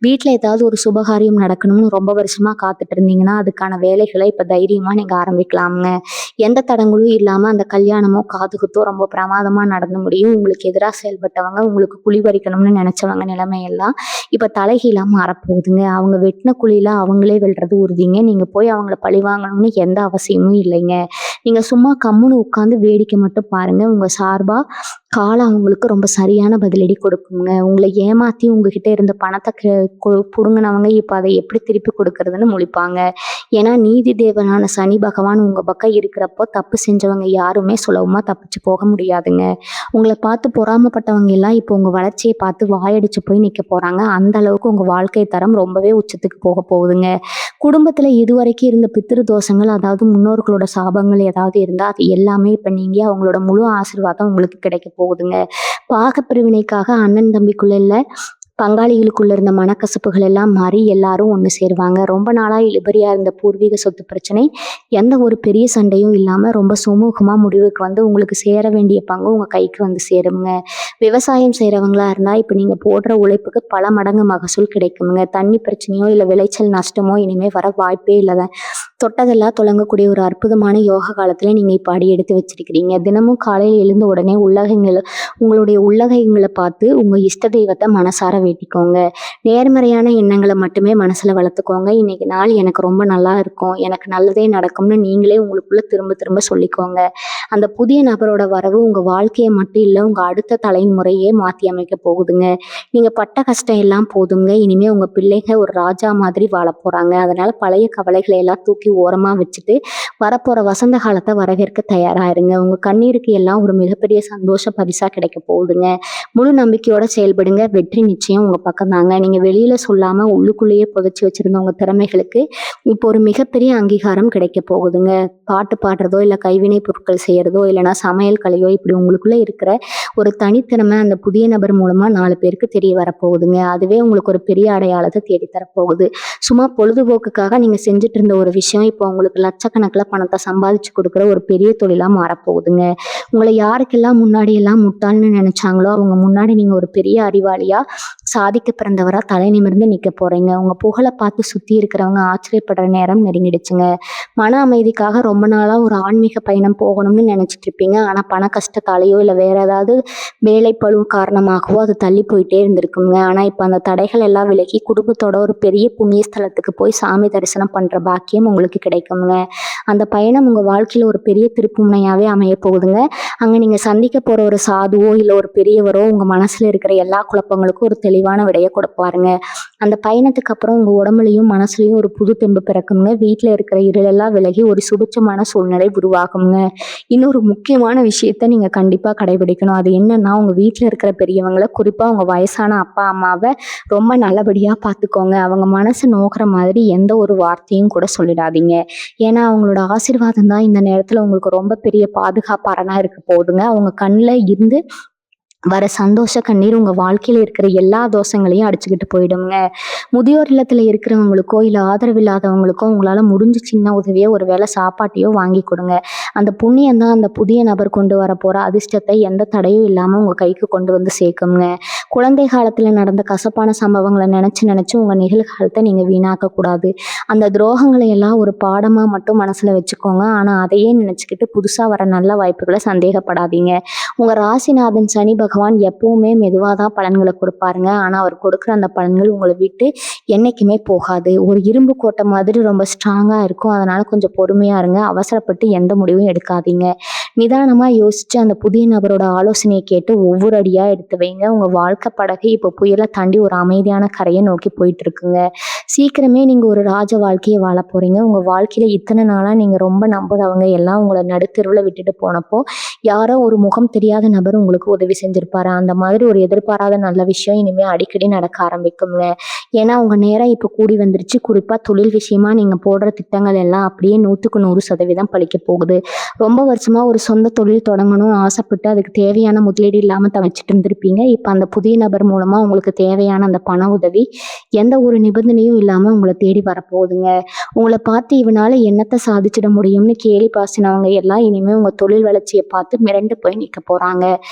வீட்ல ஏதாவது ஒரு சுபகாரியம் நடக்கணும்னு ரொம்ப வருஷமா காத்துட்டு இருந்தீங்கன்னா, அதுக்கான வேலைகள இப்ப தைரியமா நீங்க ஆரம்பிக்கலாம்ங்க. எந்த தடங்களும் இல்லாம அந்த கல்யாணமோ, காதுகுத்தோ ரொம்ப பிரமாதமா நடந்து முடியும். உங்களுக்கு எதிரா செயல்பட்டவங்க, உங்களுக்கு குழி பறிக்கணும்னு நினைச்சவங்க நிலைமையெல்லாம் இப்ப தலைகீழா மாறப்போகுதுங்க. அவங்க வெட்டின குழியில அவங்களே விழுறது உறுதிங்க. நீங்க போய் அவங்கள பழிவாங்கணும்னு எந்த அவசியமும் இல்லைங்க. நீங்க சும்மா கம்முனு உட்கார்ந்து வேடிக்கை மட்டும் பாருங்க. உங்க சார்பா காலம் அவங்களுக்கு ரொம்ப சரியான பதிலடி கொடுக்குங்க. உங்கள ஏமாத்தி உங்ககிட்ட இருந்த பணத்த புடுங்குனவங்க இப்ப அதை எப்படி திருப்பி கொடுக்கறதுன்னு முழிப்பாங்க. ஏன்னா நீதி தேவனான சனி பகவான் உங்க பக்கம் இருக்கிறப்போ தப்பு செஞ்சவங்க யாருமே சுலபமா தப்பிச்சு போக முடியாதுங்க. உங்கள பார்த்து பொறாமப்பட்டவங்க எல்லாம் இப்போ உங்க வளர்ச்சியை பார்த்து வாயடிச்சு போய் நிக்க போறாங்க. அந்த அளவுக்கு உங்க வாழ்க்கை தரம் ரொம்பவே உச்சத்துக்கு போக போகுதுங்க. குடும்பத்துல இதுவரைக்கும் இருந்த பித்ரு தோஷங்கள், அதாவது முன்னோர்களோட சாபங்கள் ஏதாவது இருந்தா அது எல்லாமே இப்ப நீங்கி அவங்களோட முழு ஆசீர்வாதம் உங்களுக்கு கிடைக்க போகுதுங்க. பாகப்பிரிவினைக்காக அண்ணன் தம்பிக்குள்ள இல்ல, பங்காளிகளுக்குள்ள இருந்த மனக்கசப்புகள் எல்லாம் மாறி எல்லாரும் ஒண்ணு சேருவாங்க. ரொம்ப நாளா இழுபறியா இருந்த பூர்வீக சொத்து பிரச்சனை எந்த ஒரு பெரிய சண்டையும் இல்லாம ரொம்ப சுமூகமா முடிவுக்கு வந்து உங்களுக்கு சேர வேண்டிய பங்கு உங்க கைக்கு வந்து சேருங்க. விவசாயம் செய்றவங்களா இருந்தா இப்ப நீங்க போடுற உழைப்புக்கு பல மடங்கு மகசூல் கிடைக்குங்க. தண்ணி பிரச்சனையோ இல்ல விளைச்சல் நஷ்டமோ இனிமே வர வாய்ப்பே இல்ல. தொட்டதெல்லாம் தொடங்கக்கூடிய ஒரு அற்புதமான யோக காலத்துல நீங்க இப்ப அடி எடுத்து வச்சிருக்கிறீங்க. தினமும் காலையில் எழுந்த உடனே உங்களுடைய உள்ளகைங்களை பார்த்து உங்க இஷ்ட தெய்வத்தை மனசார வேண்டிக்கோங்க. நேர்மறையான எண்ணங்களை மட்டுமே மனசுல வளர்த்துக்கோங்க. இன்னைக்கு நாள் எனக்கு ரொம்ப நல்லா இருக்கும், எனக்கு நல்லதே நடக்கும்னு நீங்களே உங்களுக்குள்ள திரும்ப திரும்ப சொல்லிக்கோங்க. அந்த புதிய நபரோட வரவு உங்க வாழ்க்கையை மட்டும் இல்ல, உங்க அடுத்த தலைமுறையே மாத்தி அமைக்க போகுதுங்க. நீங்க பட்ட கஷ்டம் எல்லாம் போதுங்க. இனிமே உங்க பிள்ளைங்க ஒரு ராஜா மாதிரி வாழ போறாங்க. அதனால பழைய கவலைகளை எல்லாம் தூக்கி ஓரமா வச்சுட்டு வரப்போற வசந்த காலத்தை வரவேற்க தயாராயிருங்க. உங்க கண்ணீருக்கு எல்லாம் ஒரு மிகப்பெரிய சந்தோஷ பரிசா கிடைக்க போகுதுங்க. முழு நம்பிக்கையோட செயல்படுங்க. வெற்றி நிச்சயம் உங்க பக்கம் தாங்க. நீங்க வெளியில சொல்லாம உள்ளுக்குள்ளேயே புதைச்சி வச்சிருந்த உங்க திறமைகளுக்கு இப்போ ஒரு மிகப்பெரிய அங்கீகாரம் கிடைக்க போகுதுங்க. பாட்டு பாடுறதோ இல்ல கைவினை பொருட்கள் செய்யறதோ இல்லைன்னா சமையல் கலையோ, இப்படி உங்களுக்குள்ள இருக்கிற ஒரு தனித்திறமை அந்த புதிய நபர் மூலமா 4 பேருக்கு தெரிய வரப்போகுதுங்க. அதுவே உங்களுக்கு ஒரு பெரிய அடையாளத்தை தேடி தரப்போகுது. சும்மா பொழுதுபோக்குக்காக நீங்க செஞ்சுட்டு இருந்த ஒரு விஷயம் விஷயம் இப்போ உங்களுக்கு லட்சக்கணக்கில் பணத்தை சம்பாதிச்சு கொடுக்குற ஒரு பெரிய தொழிலாக மாறப்போகுதுங்க. உங்களை யாருக்கெல்லாம் முன்னாடி எல்லாம் முட்டாள்னு நினைச்சாங்களோ அவங்க முன்னாடி நீங்க ஒரு பெரிய அறிவாளியா சாதிக்க பிறந்தவரா தலை நிமிர்ந்து நிக்க போறீங்க. உங்க புகழை பார்த்து சுத்தி இருக்கிறவங்க ஆச்சரியப்படுற நேரம் நெருங்கிடுச்சுங்க. மன அமைதிக்காக ரொம்ப நாளா ஒரு ஆன்மீக பயணம் போகணும்னு நினைச்சிட்டு இருப்பீங்க. ஆனா பண கஷ்டத்தாலேயோ இல்ல வேற ஏதாவது வேலை பளு காரணமாகவோ அது தள்ளி போயிட்டே இருந்திருக்குங்க. ஆனா இப்ப அந்த தடைகள் எல்லாம் விலகி குடும்பத்தோட ஒரு பெரிய புண்ணிய ஸ்தலத்துக்கு போய் சாமி தரிசனம் பண்ற பாக்கியம் உங்களுக்கு கிடைக்குங்க. அந்த பயணம் உங்க வாழ்க்கையில ஒரு பெரிய திருப்புமுனையாவே அமைய போகுதுங்க. அங்க நீங்க சந்திக்க போற ஒரு சாதுவோ இல்ல ஒரு பெரியவரோ உங்க மனசுல இருக்கிற எல்லா குழப்பங்களுக்கும் ஒரு தெளிவான விடையை கொடுப்பாருங்க. அந்த பயணத்துக்கு அப்புறம் உங்க உடம்புலயும் மனசுலயும் ஒரு புது தெம்பு பிறக்குங்க. வீட்டுல இருக்கிற இருளெல்லாம் விலகி ஒரு சுபிட்சமான சூழ்நிலை உருவாகுங்க. இன்னொரு முக்கியமான விஷயத்த நீங்க கண்டிப்பா கடைபிடிக்கணும். அது என்னன்னா உங்க வீட்டுல இருக்கிற பெரியவங்களை, குறிப்பா உங்க வயசான அப்பா அம்மாவை ரொம்ப நல்லபடியா பார்த்துக்கோங்க. அவங்க மனசு நோக்கிற மாதிரி எந்த ஒரு வார்த்தையும் கூட சொல்லிடாதீங்க. ஏன்னா அவங்களோட ஆசீர்வாதம் தான் இந்த நேரத்துல உங்களுக்கு ரொம்ப பெரிய பாதுகாப்பாரனா இருக்க போகுதுங்க. அவங்க கண்ணுல இருந்து வர சந்தோஷ கண்ணீர் உங்க வாழ்க்கையில இருக்கிற எல்லா தோஷங்களையும் அடிச்சுக்கிட்டு போயிடுங்க. முதியோர் இல்லத்துல இருக்கிறவங்களுக்கோ இல்ல ஆதரவு இல்லாதவங்களுக்கோ உங்களால முடிஞ்ச சின்ன உதவியோ ஒரு வேளை சாப்பாட்டையோ வாங்கி கொடுங்க. அந்த புண்ணியம் தான் அந்த புதிய நபர் கொண்டு வர போற அதிர்ஷ்டத்தை எந்த தடையும் இல்லாம உங்க கைக்கு கொண்டு வந்து சேர்க்குங்க. குழந்தை காலத்துல நடந்த கசப்பான சம்பவங்களை நினைச்சு நினைச்சு உங்க நிகழ்காலத்தை நீங்க வீணாக்க கூடாது. அந்த துரோகங்களை எல்லாம் ஒரு பாடமா மட்டும் மனசுல வச்சுக்கோங்க. ஆனா அதையே நினைச்சுக்கிட்டு புதுசா வர நல்ல வாய்ப்புகளை சந்தேகப்படாதீங்க. உங்க ராசிநாதன் சனி பகவான் எப்பவுமே மெதுவாக தான் பலன்களை கொடுப்பாருங்க. ஆனால் அவர் கொடுக்குற அந்த பலன்கள் உங்களை விட்டு என்னைக்குமே போகாது. ஒரு இரும்பு கோட்டை மாதிரி ரொம்ப ஸ்ட்ராங்காக இருக்கும். அதனால கொஞ்சம் பொறுமையாக இருங்க. அவசரப்பட்டு எந்த முடிவும் எடுக்காதீங்க. நிதானமாக யோசிச்சு அந்த புதிய நபரோட ஆலோசனையை கேட்டு ஒவ்வொரு அடியாக எடுத்து வைங்க. உங்கள் வாழ்க்கை படகு இப்போ புயலை தாண்டி ஒரு அமைதியான கரையை நோக்கி போயிட்டு இருக்குங்க. சீக்கிரமே நீங்கள் ஒரு ராஜ வாழ்க்கையை வாழ போறீங்க. உங்கள் வாழ்க்கையில் இத்தனை நாளாக நீங்கள் ரொம்ப நம்புறவங்க எல்லாம் உங்களை நடுத்தெருவில் விட்டுட்டு போனப்போ யாரோ ஒரு முகம் தெரியாத நபர் உங்களுக்கு உதவி செஞ்சிருப்பாரு. அந்த மாதிரி ஒரு எதிர்பாராத நல்ல விஷயம் இனிமே அடிக்கடி நடக்க ஆரம்பிக்குங்க. ஏன்னா உங்க நேரம் இப்ப கூடி வந்துருச்சு. குறிப்பா தொழில் விஷயமா நீங்க போடுற திட்டங்கள் எல்லாம் அப்படியே 100% பலிக்க போகுது. ரொம்ப வருஷமா ஒரு சொந்த தொழில் தொடங்கணும்னு ஆசைப்பட்டு அதுக்கு தேவையான முதலீடு இல்லாம தவிச்சிட்டு இருந்திருப்பீங்க. இப்ப அந்த புதிய நபர் மூலமா உங்களுக்கு தேவையான அந்த பண உதவி எந்த ஒரு நிபந்தனையும் இல்லாம உங்களை தேடி வரப்போகுதுங்க. உங்களை பார்த்து இவனால என்னத்தை சாதிச்சிட முடியும்னு கேலி பாசினவங்க எல்லாம் இனிமே உங்க தொழில் வளர்ச்சியை பார்த்து மிரண்டு போய் நிக்க போறாங்க.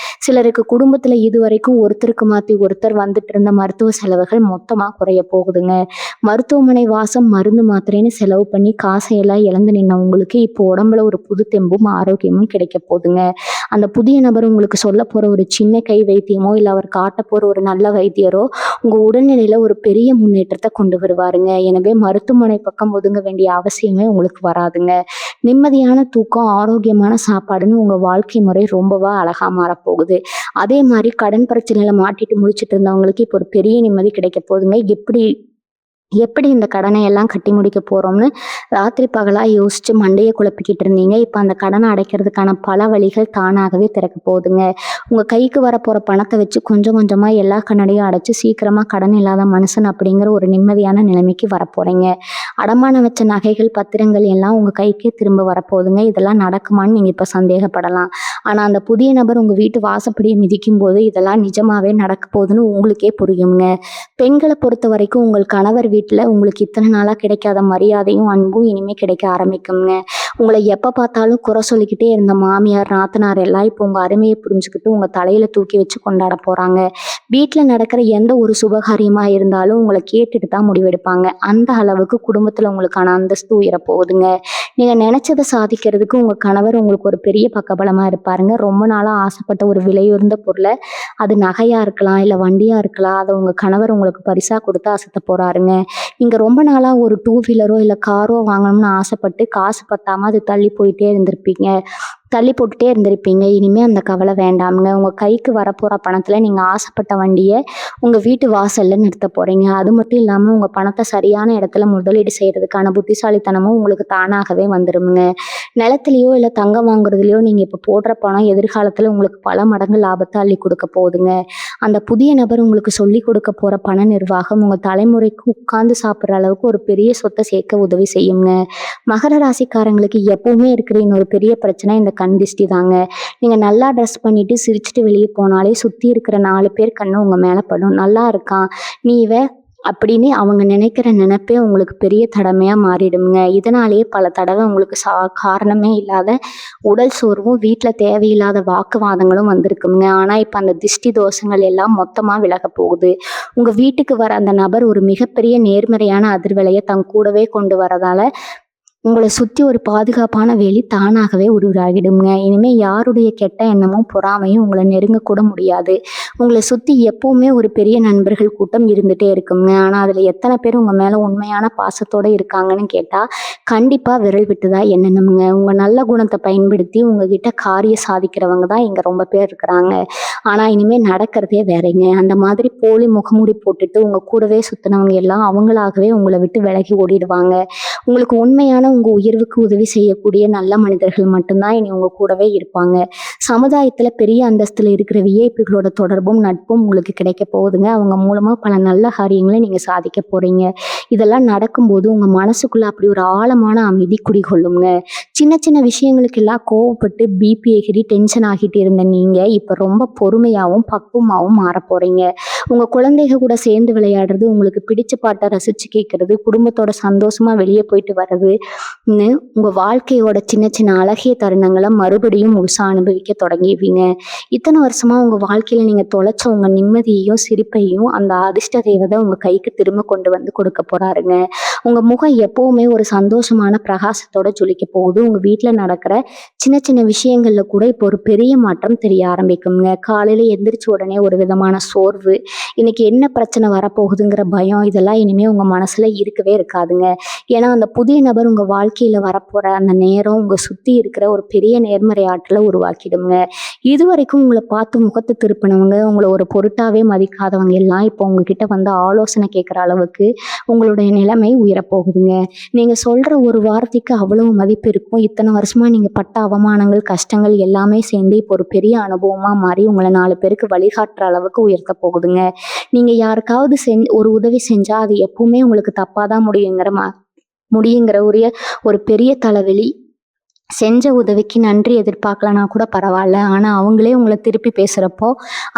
சிலருக்கு குடும்பத்துல இதுவரைக்கும் ஒருத்தருக்கு மாத்தி ஒருத்தர் வந்துட்டு இருந்த மருத்துவ செலவுகள் மொத்தமா குறைய போகுதுங்க. மருத்துவமனை வாசம், மருந்து மாத்திரைன்னு செலவு பண்ணி காசையெல்லாம் இழந்து நின்னவங்களுக்கு இப்போ உடம்புல ஒரு புது தெம்பும் ஆரோக்கியமும் கிடைக்க போகுதுங்க. அந்த புதிய நபர் உங்களுக்கு சொல்ல போற ஒரு சின்ன கை வைத்தியமோ இல்ல அவர் காட்ட போற ஒரு நல்ல வைத்தியரோ உங்க உடல்நிலையில ஒரு பெரிய முன்னேற்றத்தை கொண்டு வருவாருங்க. எனவே மருத்துவமனை பக்கம் ஒதுங்க வேண்டிய அவசியமே உங்களுக்கு வராதுங்க. நிம்மதியான தூக்கம், ஆரோக்கியமான சாப்பாடுன்னு உங்க வாழ்க்கை முறை ரொம்பவா அழகா மாறப்போகுது. அதே மாதிரி கடன் பிரச்சனையில மாட்டிட்டு முழிச்சிட்டு இருந்தவங்களுக்கு இப்போ ஒரு பெரிய நிம்மதி கிடைக்க போகுதுங்க. எப்படி எப்படி இந்த கடனை எல்லாம் கட்டி முடிக்க போறோம்னு ராத்திரி பகலா யோசிச்சு மண்டையை குழப்பிக்கிட்டு இருந்தீங்க. இப்ப அந்த கடனை அடைக்கிறதுக்கான பல வழிகள் தானாகவே திறக்க போகுதுங்க. உங்க கைக்கு வரப்போற பணத்தை வச்சு கொஞ்சம் கொஞ்சமா எல்லா கண்ணடையும் அடைச்சு சீக்கிரமா கடன் இல்லாத மனுஷன் அப்படிங்கிற ஒரு நிம்மதியான நிலைமைக்கு வரப்போறீங்க. அடமான வச்ச நகைகள், பத்திரங்கள் எல்லாம் உங்க கைக்கே திரும்ப வரப்போகுதுங்க. இதெல்லாம் நடக்குமான்னு நீங்க இப்ப சந்தேகப்படலாம். ஆனா அந்த புதிய நபர் உங்க வீட்டு வாசப்படியை மிதிக்கும் போது இதெல்லாம் நிஜமாவே நடக்க போகுதுன்னு உங்களுக்கே புரியுங்க. பெண்களை பொறுத்த வரைக்கும் உங்கள் கணவர் வீட்டுல உங்களுக்கு இத்தனை நாளா கிடைக்காத மரியாதையும் அன்பும் இனிமே கிடைக்க ஆரம்பிக்குங்க. உங்களை எப்ப பார்த்தாலும் குறை சொல்லிக்கிட்டே இருந்த மாமியார், நாத்தனார் எல்லாம் இப்போ உங்க அருமையை புரிஞ்சுக்கிட்டு உங்க தலையில தூக்கி வச்சு கொண்டாட போறாங்க. வீட்டுல நடக்கிற எந்த ஒரு சுபகாரியமா இருந்தாலும் உங்களை கேட்டுட்டு தான் முடிவெடுப்பாங்க. அந்த அளவுக்கு குடும்பத்துல உங்களுக்கான அந்தஸ்து உயர போகுதுங்க. நீங்க நினைச்சதை சாதிக்கிறதுக்கு உங்க கணவர் உங்களுக்கு ஒரு பெரிய பக்கபலமா இருப்பாருங்க. ரொம்ப நாளா ஆசைப்பட்ட ஒரு விலையுயர்ந்த பொருளை, அது நகையா இருக்கலாம் இல்ல வண்டியா இருக்கலாம், அதை உங்க கணவர் உங்களுக்கு பரிசா கொடுத்து அசத்த போறாருங்க. நீங்க ரொம்ப நாளா ஒரு டூ வீலரோ இல்ல காரோ வாங்கணும்னு ஆசைப்பட்டு காசு பத்தாம அது தள்ளி போட்டுட்டே இருந்திருப்பீங்க. இனிமே அந்த கவலை வேண்டாமுங்க. உங்க கைக்கு வரப்போற பணத்துல நீங்க ஆசைப்பட்ட வண்டியை உங்க வீட்டு வாசல்ல நிறுத்த போறீங்க. அது மட்டும் இல்லாம உங்க பணத்தை சரியான இடத்துல முதலீடு செய்யறதுக்கான புத்திசாலித்தனமும் உங்களுக்கு தானாகவே வந்துருமுங்க. நிலத்திலயோ இல்ல தங்கம் வாங்குறதுலயோ நீங்க இப்ப போடுற பணம் எதிர்காலத்துல உங்களுக்கு பல மடங்கு லாபத்தை அள்ளி கொடுக்க போகுதுங்க. அந்த புதிய நபர் உங்களுக்கு சொல்லி கொடுக்க போற பண நிர்வாகம் உங்க தலைமுறைக்கு உட்கார்ந்து சாப்பிடுற அளவுக்கு ஒரு பெரிய சொத்தை சேர்க்க உதவி செய்யுங்க. மகர ராசிக்காரங்களுக்கு எப்பவுமே இருக்கிற இன்னொரு பெரிய பிரச்சனை இந்த கண் திஷ்டி தாங்க. நீங்க நல்லா ட்ரெஸ் பண்ணிட்டு சிரிச்சுட்டு வெளியே போனாலே சுத்தி இருக்கிற 4 பேர் கண்ணு உங்க மேல படும். நல்லா இருக்கான், நீ அப்படின்னு அவங்க நினைக்கிற நினைப்பே உங்களுக்கு பெரிய தடமையா மாறிடுங்க. இதனாலேயே பல தடவை உங்களுக்கு காரணமே இல்லாத உடல் சோர்வும், வீட்ல தேவையில்லாத வாக்குவாதங்களும் வந்திருக்குங்க. ஆனா இப்ப அந்த திஷ்டி தோஷங்கள் எல்லாம் மொத்தமா விலகப் போகுது. உங்க வீட்டுக்கு வர அந்த நபர் ஒரு மிகப்பெரிய நேர்மறையான அதிர்வலைய தன் கூடவே கொண்டு வரதால உங்கள சுத்தி ஒரு பாதுகாப்பான வேலி தானாகவே உருவாகிடுங்க. இனிமே யாருடைய கெட்ட எண்ணமும், பொறாமையும் உங்கள நெருங்கக்கூட முடியாது. உங்கள சுத்தி எப்பவுமே ஒரு பெரிய நண்பர்கள் கூட்டம் இருந்துட்டே இருக்குங்க. ஆனா அதுல எத்தனை பேர் உங்க மேல உண்மையான பாசத்தோட இருக்காங்கன்னு கேட்டா, கண்டிப்பா விரல் விட்டு தான் எண்ணணும்ங்க. உங்க நல்ல குணத்த பயன்படுத்தி உங்ககிட்ட காரியம் சாதிக்கிறவங்க தான் இங்க ரொம்ப பேர் இருக்கிறாங்க. ஆனா இனிமே நடக்கிறதே வேறங்க. அந்த மாதிரி போலி முகமூடி போட்டுட்டு உங்க கூடவே சுத்தினவங்க எல்லாம் அவங்களாகவே உங்கள விட்டு விலகி ஓடிடுவாங்க. உங்களுக்கு உண்மையான உங்க உயர்வுக்கு உதவி செய்யக்கூடிய நல்ல மனிதர்கள் மட்டும்தான் இனி உங்க கூடவே இருப்பாங்க. சமுதாயத்துல பெரிய அந்தஸ்துல இருக்கிற விஐபிகளோட தொடர்பும் நட்பும் உங்களுக்கு கிடைக்க போகுதுங்க. அவங்க மூலமா பல நல்ல காரியங்களை நீங்க சாதிக்க போறீங்க. இதெல்லாம் நடக்கும்போது உங்க மனசுக்குள்ள அப்படி ஒரு ஆழமான அமைதி குடிகொள்ளுங்க. சின்ன சின்ன விஷயங்களுக்கெல்லாம் கோவப்பட்டு பிபி எகிரி டென்ஷன் ஆகிட்டு இருந்த நீங்க இப்ப ரொம்ப பொறுமையாவும் பக்குவமாவும் மாற போறீங்க. உங்க குழந்தைக கூட சேர்ந்து விளையாடுறது, உங்களுக்கு பிடிச்ச பாட்டை ரசிச்சு கேட்கறது, குடும்பத்தோட சந்தோஷமா வெளியே போயிட்டு வர்றது, உங்க வாழ்க்கையோட சின்ன சின்ன அழகிய தருணங்களை மறுபடியும் முழுசா அனுபவிக்க தொடங்கிடுவீங்க. இத்தனை வருஷமா உங்க வாழ்க்கையில நீங்க தொலைச்ச உங்க நிம்மதியையும் சிரிப்பையும் அந்த அதிர்ஷ்ட தேவதை உங்க கைக்கு திரும்ப கொண்டு வந்து கொடுக்க போறாருங்க. உங்க முகம் எப்பவுமே ஒரு சந்தோஷமான பிரகாசத்தோட ஜொலிக்க போகுது. உங்க வீட்டுல நடக்கிற சின்ன சின்ன விஷயங்கள்ல கூட இப்போ ஒரு பெரிய மாற்றம் தெரிய ஆரம்பிக்குங்க. காலையில எந்திரிச்ச உடனே ஒரு விதமான சோர்வு, இன்னைக்கு என்ன பிரச்சனை வரப்போகுதுங்கிற பயம், இதெல்லாம் இனிமே உங்க மனசுல இருக்கவே இருக்காதுங்க. ஏன்னா அந்த புதிய நபர் உங்க வாழ்க்கையில வரப்போற அந்த நேரம் உங்க சுத்தி இருக்கிற ஒரு பெரிய நேர்மறை ஆற்றலை உருவாக்கிடுங்க. இதுவரைக்கும் உங்களை பார்த்து முகத்தை திருப்பினவங்க, உங்களை ஒரு பொருட்டாவே மதிக்காதவங்க எல்லாம் இப்போ உங்ககிட்ட வந்து ஆலோசனை கேட்குற அளவுக்கு உங்களுடைய நிலைமை உயரப்போகுதுங்க. நீங்க சொல்ற ஒரு வார்த்தைக்கு அவ்வளவு மதிப்பு இருக்கும். இத்தனை வருஷமா நீங்க பட்ட அவமானங்கள், கஷ்டங்கள் எல்லாமே சேர்ந்து இப்போ ஒரு பெரிய அனுபவமா மாறி உங்களை 4 பேருக்கு வழிகாட்டுற அளவுக்கு உயர்த்த போகுதுங்க. நீங்க யாருக்காவது ஒரு உதவி செஞ்சா அது எப்பவுமே உங்களுக்கு தப்பாதான் முடியுங்கிற ஒரு பெரிய தலைவலி. செஞ்ச உதவிக்கு நன்றி எதிர்பார்க்கலனா கூட பரவாயில்ல. ஆனா அவங்களே உங்களை திருப்பி பேசுறப்போ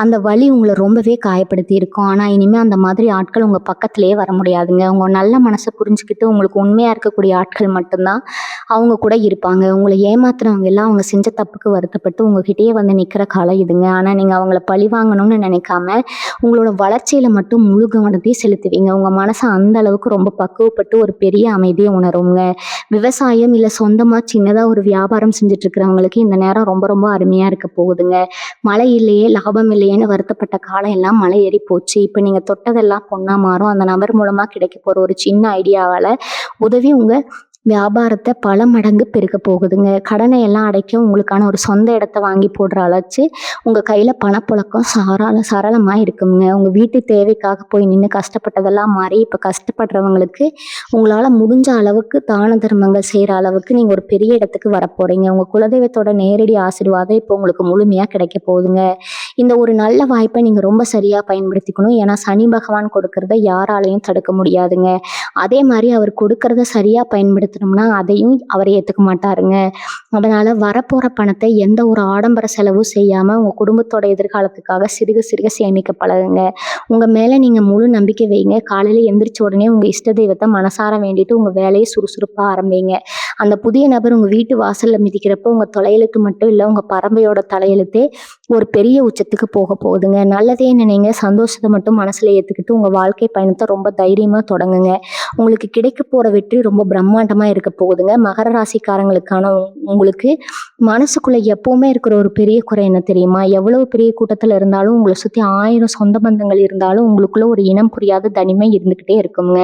அந்த வலி உங்களை ரொம்பவே காயப்படுத்தி இருக்கும். ஆனா இனிமே அந்த மாதிரி ஆட்கள் உங்க பக்கத்திலேயே வர முடியாதுங்க. உங்க நல்ல மனசை புரிஞ்சுக்கிட்டு உங்களுக்கு உண்மையா இருக்கக்கூடிய ஆட்கள் மட்டும்தான் அவங்க கூட இருப்பாங்க. உங்களை ஏமாத்துறவங்க எல்லாம் அவங்க செஞ்ச தப்புக்கு வருத்தப்பட்டு உங்ககிட்டயே வந்து நிக்கிற காலம் இதுங்க. ஆனா நீங்க அவங்கள பழி வாங்கணும்னு நினைக்காம உங்களோட வளர்ச்சியில மட்டும் முழு கவனத்தையும் செலுத்துவீங்க. உங்க மனசை அந்த அளவுக்கு ரொம்ப பக்குவப்பட்டு ஒரு பெரிய அமைதியை உணருங்க. விவசாயம் இல்ல சொந்தமா சின்னதா ஒரு வியாபாரம் செஞ்சுட்டு இருக்கிறவங்களுக்கு இந்த நேரம் ரொம்ப ரொம்ப அருமையா இருக்க போகுதுங்க. மழை இல்லையே, லாபம் இல்லையேன்னு வருத்தப்பட்ட காலம் எல்லாம் மழை ஏறி போச்சு. இப்ப நீங்க தொட்டதெல்லாம் பொண்ணா மாறும். அந்த நபர் மூலமா கிடைக்க போற ஒரு சின்ன ஐடியாவால உதவி உங்க வியாபாரத்தை பல மடங்கு பெருக்க போகுதுங்க. கடனை எல்லாம் அடைக்க உங்களுக்கான ஒரு சொந்த இடத்த வாங்கி போடுற அளவுக்கு உங்க கையில பணப்புழக்கம் சரளமா இருக்குங்க. உங்க வீட்டு தேவைக்காக போய் நின்று கஷ்டப்பட்டதெல்லாம் மாறி இப்ப கஷ்டப்படுறவங்களுக்கு உங்களால முடிஞ்ச அளவுக்கு தான தர்மங்கள் செய்யற அளவுக்கு நீங்க ஒரு பெரிய இடத்துக்கு வரப்போறீங்க. உங்க குலதெய்வத்தோட நேரடி ஆசீர்வாதம் இப்போ உங்களுக்கு முழுமையா கிடைக்க போகுதுங்க. இந்த ஒரு நல்ல வாய்ப்பை நீங்க ரொம்ப சரியா பயன்படுத்திக்கணும். ஏன்னா சனி பகவான் கொடுக்கறத யாராலையும் தடுக்க முடியாதுங்க. அதே மாதிரி அவர் கொடுக்கறத சரியா பயன்படுத்தணும்னா அதையும் அவர் ஏத்துக்க மாட்டாருங்க. அதனால வரப்போற பணத்தை எந்த ஒரு ஆடம்பர செலவும் செய்யாம உங்க குடும்பத்தோட எதிர்காலத்துக்காக சிறுக சிறுக சேமிக்க பழகுங்க. உங்க மேல நீங்க முழு நம்பிக்கை வைங்க. காலையில எந்திரிச்ச உடனே உங்க இஷ்ட தெய்வத்தை மனசார வேண்டிட்டு உங்க வேலையை சுறுசுறுப்பா ஆரம்பிங்க. அந்த புதிய நபர் உங்க வீட்டு வாசல்ல மிதிக்கிறப்ப உங்க தலையெழுத்து மட்டும் இல்ல, உங்க பரம்பரையோட தலையெழுத்தே ஒரு பெரிய உச்சத்துக்கு போக போகுதுங்க. நல்லதே நினைங்க, சந்தோஷத்தை மட்டும் மனசுல ஏத்துக்கிட்டு உங்க வாழ்க்கை பயணத்தை ரொம்ப தைரியமா தொடங்குங்க. உங்களுக்கு கிடைக்க போற வெற்றி ரொம்ப பிரம்மாண்டமா இருக்க போகுதுங்க. மகர ராசிக்காரங்களுக்கான உங்களுக்கு மனசுக்குள்ள எப்பவுமே இருக்கிற ஒரு பெரிய குறை என்ன தெரியுமா? எவ்வளவு பெரிய கூட்டத்துல இருந்தாலும் உங்களை சுத்தி 1000 சொந்த பந்தங்கள் இருந்தாலும் உங்களுக்குள்ள ஒரு இனம் புரியாத தனிமை இருந்துகிட்டே இருக்குங்க.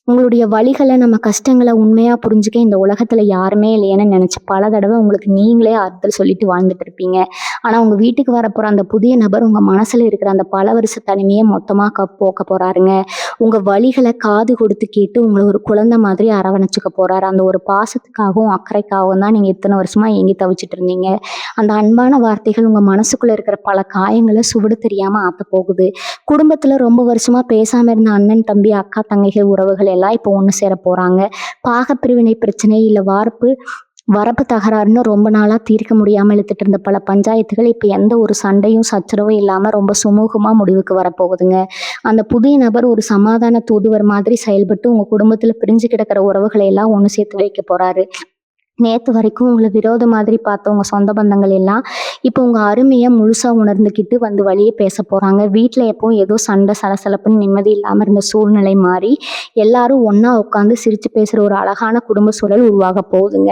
உங்களுடைய வலிகளை, நம்ம கஷ்டங்களை உண்மையா புரிஞ்சுக்க இந்த உலகத்துல யாருமே இல்லையேன்னு நினைச்சு பல தடவை உங்களுக்கு நீங்களே ஆறுதல் சொல்லிட்டு வாழ்ந்துட்டு இருப்பீங்க. ஆனா உங்க வீட்டுக்கு வரப்போற அந்த புதிய நபர் உங்க மனசுல இருக்கிற அந்த பல வருஷ தனிமையை மொத்தமா போக்க போறாருங்க. உங்க வலிகளை காது கொடுத்து கேட்டு உங்களை ஒரு குழந்தை மாதிரி அரவணைச்சுக்க போறாரு. அந்த ஒரு பாசத்துக்காகவும் அக்கறைக்காகவும் தான் நீங்க இத்தனை வருஷமா ஏங்கி தவிச்சிட்டு இருந்தீங்க. அந்த அன்பான வார்த்தைகள் உங்க மனசுக்குள்ள இருக்கிற பல காயங்களை சுவடு தெரியாம ஆத்த போகுது. குடும்பத்துல ரொம்ப வருஷமா பேசாம இருந்த அண்ணன் தம்பி அக்கா தங்கைகள் உறவுகள் எல்லாம் இப்போ ஒண்ணு சேர போறாங்க. பாகப்பிரிவினை பிரச்சனை இல்ல வார்ப்பு வரப்பு தகராறுன்னு ரொம்ப நாளாக தீர்க்க முடியாமல் இழுத்துட்டு இருந்த பல பஞ்சாயத்துகள் இப்போ எந்த ஒரு சண்டையும் சச்சரவும் இல்லாமல் ரொம்ப சுமூகமாக முடிவுக்கு வரப்போகுதுங்க. அந்த புதிய நபர் ஒரு சமாதான தூதுவர் மாதிரி செயல்பட்டு உங்கள் குடும்பத்தில் பிரிஞ்சு கிடக்கிற உறவுகளை எல்லாம் ஒன்று சேர்த்து வைக்க போகிறாரு. நேத்து வரைக்கும் உங்கள விரோத மாதிரி பார்த்த உங்க சொந்த பந்தங்கள் எல்லாம், இப்போ உங்க அருமைய முழுசா உணர்ந்துக்கிட்டு வந்து வழிய பேசப் போறாங்க. வீட்ல எப்பவும் ஏதோ சண்டை, சலசலப்புன்னு நிம்மதி இல்லாம இருந்த சூழ்நிலை மாறி, எல்லாரும் ஒண்ணா உட்காந்து சிரிச்சு பேசுற ஒரு அழகான குடும்ப சூழல் உருவாகப் போகுதுங்க.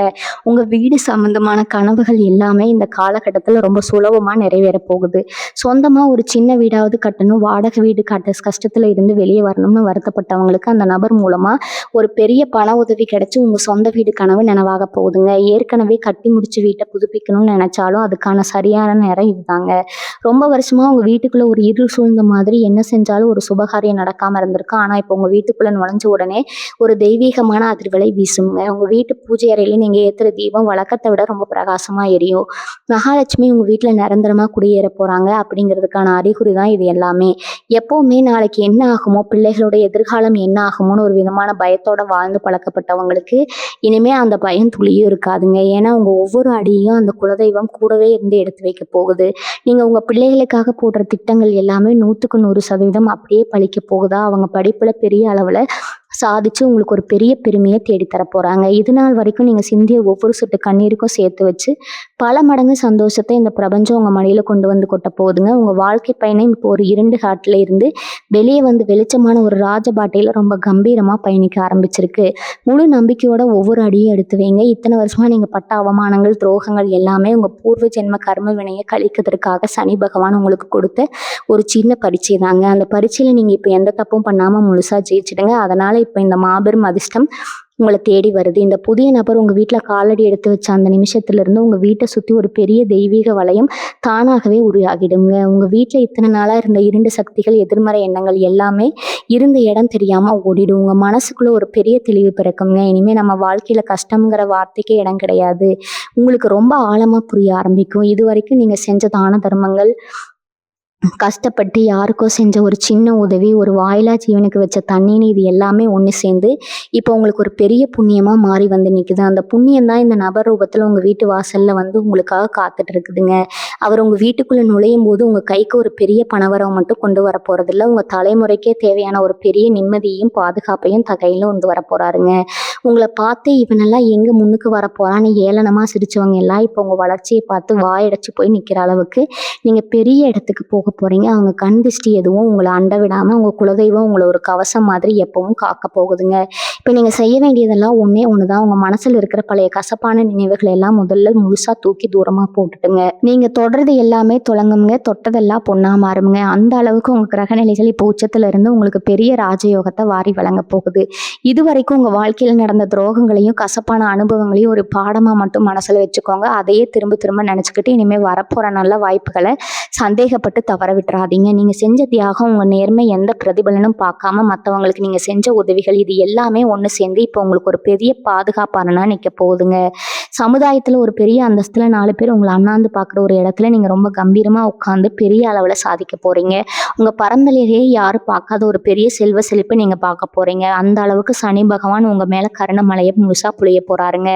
உங்க வீடு சம்பந்தமான கனவுகள் எல்லாமே இந்த காலகட்டத்துல ரொம்ப சுலபமா நிறைவேறப் போகுது. சொந்தமா ஒரு சின்ன வீடாவது கட்டணும், வாடகை வீடு கஷ்டத்துல இருந்து வெளியே வரணும்னு வருத்தப்பட்டவங்களுக்கு அந்த நபர் மூலமா ஒரு பெரிய பண உதவி கிடைச்சு உங்க சொந்த வீடு கனவு நனவாகப் போகுது. ஏற்கனவே கட்டி முடிச்சு வீட்டை புதுப்பிக்கணும்னு நினைச்சாலும் அதுக்கான சரியான நேரம் இதுதாங்க. ரொம்ப வருஷமா உங்க வீட்டுக்குள்ள ஒரு இருள் சூழ்ந்த மாதிரி என்ன செஞ்சாலும் ஒரு சுபகாரியம் நடக்காம இருந்திருக்கு. ஆனா இப்போ உங்க வீட்டுக்குள்ள நுழைஞ்ச உடனே ஒரு தெய்வீகமான அதிர்வலை வீசுங்க. உங்க வீட்டு பூஜை அறையில நீங்க ஏத்துற தீபம் வழக்கத்தை விட ரொம்ப பிரகாசமா எரியும். மகாலட்சுமி உங்க வீட்டுல நிரந்தரமா குடியேற போறாங்க அப்படிங்கிறதுக்கான அறிகுறி தான் இது எல்லாமே. எப்பவுமே நாளைக்கு என்ன ஆகுமோ, பிள்ளைகளோட எதிர்காலம் என்ன ஆகுமோன்னு ஒரு விதமான பயத்தோட வாழ்ந்து பழக்கப்பட்டவங்களுக்கு இனிமே அந்த பயம் துளியும் இருக்காதுங்க. ஏன்னா உங்க ஒவ்வொரு அடியையும் அந்த குலதெய்வம் கூடவே இருந்து எடுத்து வைக்க போகுது. நீங்க உங்க பிள்ளைகளுக்காக போடுற திட்டங்கள் எல்லாமே 100% அப்படியே பழிக்க போகுதா. அவங்க படிப்புல பெரிய அளவுல சாதிச்சு உங்களுக்கு ஒரு பெரிய பெருமையை தேடித்தர போறாங்க. இது நாள் வரைக்கும் நீங்க சிந்திய ஒவ்வொரு சொட்டு கண்ணீருக்கும் சேர்த்து வச்சு பல மடங்கு சந்தோஷத்தை இந்த பிரபஞ்சம் உங்க மடியில கொண்டு வந்து கொட்ட போகுதுங்க. உங்க வாழ்க்கை பயணம் இப்போ ஒரு இருண்டு காட்டுல இருந்து வெளியே வந்து வெளிச்சமான ஒரு ராஜபாட்டையில ரொம்ப கம்பீரமா பயணிக்க ஆரம்பிச்சிருக்கு. முழு நம்பிக்கையோட ஒவ்வொரு அடியும் எடுத்து வைங்க. இத்தனை வருஷமா நீங்க பட்ட அவமானங்கள், துரோகங்கள் எல்லாமே உங்க பூர்வ ஜென்ம கர்ம வினையை கழிக்கிறதுக்காக சனி பகவான் உங்களுக்கு கொடுத்த ஒரு சின்ன பரீட்சை தாங்க. அந்த பரீட்சையில நீங்க இப்ப எந்த தப்பும் பண்ணாம முழுசா ஜெயிச்சிடுங்க. அதனால இப்ப இந்த மாபெரும் அதிர்ஷ்டம் உங்களை தேடி வருது. இந்த புதிய நபர் உங்க வீட்டுல காலடி எடுத்து வச்ச அந்த நிமிஷத்துல இருந்து உங்க வீட்டை சுத்தி ஒரு பெரிய தெய்வீக வளையம் தானாகவே உருவாகிடுங்க. உங்க வீட்டுல இத்தனை நாளா இருந்த இருண்டு சக்திகள், எதிர்மறை எண்ணங்கள் எல்லாமே இருந்த இடம் தெரியாம ஓடிடும். உங்க மனசுக்குள்ள ஒரு பெரிய தெளிவு பிறக்குங்க. இனிமே நம்ம வாழ்க்கையில கஷ்டம்ங்கிற வார்த்தைக்கே இடம் கிடையாது. உங்களுக்கு ரொம்ப ஆழமா புரிய ஆரம்பிக்கும். இது வரைக்கும் நீங்க செஞ்ச தான தர்மங்கள், கஷ்டப்பட்டு யாருக்கோ செஞ்ச ஒரு சின்ன உதவி, ஒரு வாயிலா ஜீவனுக்கு வச்ச தண்ணீன்னு இது எல்லாமே ஒன்று சேர்ந்து இப்போ உங்களுக்கு ஒரு பெரிய புண்ணியமாக மாறி வந்து நிற்குது. அந்த புண்ணியம் தான் இந்த நபர் ரூபத்தில் உங்கள் வீட்டு வாசலில் வந்து உங்களுக்காக காத்துட்டு இருக்குதுங்க. அவர் உங்கள் வீட்டுக்குள்ளே நுழையும் போது உங்கள் கைக்கு ஒரு பெரிய பணவரவு மட்டும் கொண்டு வர போகிறதில்ல, உங்கள் தலைமுறைக்கே தேவையான ஒரு பெரிய நிம்மதியையும் பாதுகாப்பையும் கையில் கொண்டு வர போகிறாருங்க. உங்களை பார்த்து இவனெல்லாம் எங்கே முன்னுக்கு வர போகிறான்னு ஏளனமாக சிரிச்சவங்க எல்லாம் இப்போ உங்கள் வளர்ச்சியை பார்த்து வாயடைச்சு போய் நிற்கிற அளவுக்கு நீங்கள் பெரிய இடத்துக்கு போக போறீங்க. அவங்க கண் திருஷ்டி எதுவும் உங்களை அண்ட விடாம உங்க குலதெய்வம் உங்களை ஒரு கவசம் மாதிரி எப்பவும் காக்க போகுதுங்க. இப்ப நீங்க செய்ய வேண்டியதெல்லாம் ஒண்ணே ஒண்ணுதான். உங்க மனசுல இருக்கிற பழைய கசப்பான நினைவுகள் எல்லாம் முதல்ல முழுசா தூக்கி தூரமா போட்டுட்டுங்க. நீங்க தொடர்றது எல்லாமே தொடங்குங்க, தொட்டதெல்லாம் பொண்ணா மாறுங்க. அந்த அளவுக்கு உங்க கிரகநிலைகள் இப்போ உச்சத்துல இருந்து உங்களுக்கு பெரிய ராஜயோகத்தை வாரி வழங்க போகுது. இது வரைக்கும் உங்க வாழ்க்கையில நடந்த துரோகங்களையும் கசப்பான அனுபவங்களையும் ஒரு பாடமா மட்டும் மனசுல வச்சுக்கோங்க. அதையே திரும்ப திரும்ப நினைச்சுக்கிட்டு இனிமே வரப்போற நல்ல வாய்ப்புகளை சந்தேகப்பட்டு தவற விட்டுறாதீங்க. நீங்க செஞ்ச தியாகம், உங்க நேர்மை எந்த பிரதிபலனும் பார்க்காம மற்றவங்களுக்கு நீங்க செஞ்ச உதவிகள் இது எல்லாமே ஒன்று சேர்ந்து இப்போ உங்களுக்கு ஒரு பெரிய பாதுகாப்பானா நிற்க போகுதுங்க. சமுதாயத்துல ஒரு பெரிய அந்தஸ்துல 4 பேர் உங்களை அண்ணாந்து பார்க்குற ஒரு இடத்துல நீங்க ரொம்ப கம்பீரமா உட்காந்து பெரிய அளவுல சாதிக்க போறீங்க. உங்க பரம்பரையிலேயே யாரும் பார்க்காத ஒரு பெரிய செல்வ செழிப்பை நீங்க பார்க்க போறீங்க. அந்த அளவுக்கு சனி பகவான் உங்க மேல கருணமலையை முழுசா புளிய போறாருங்க.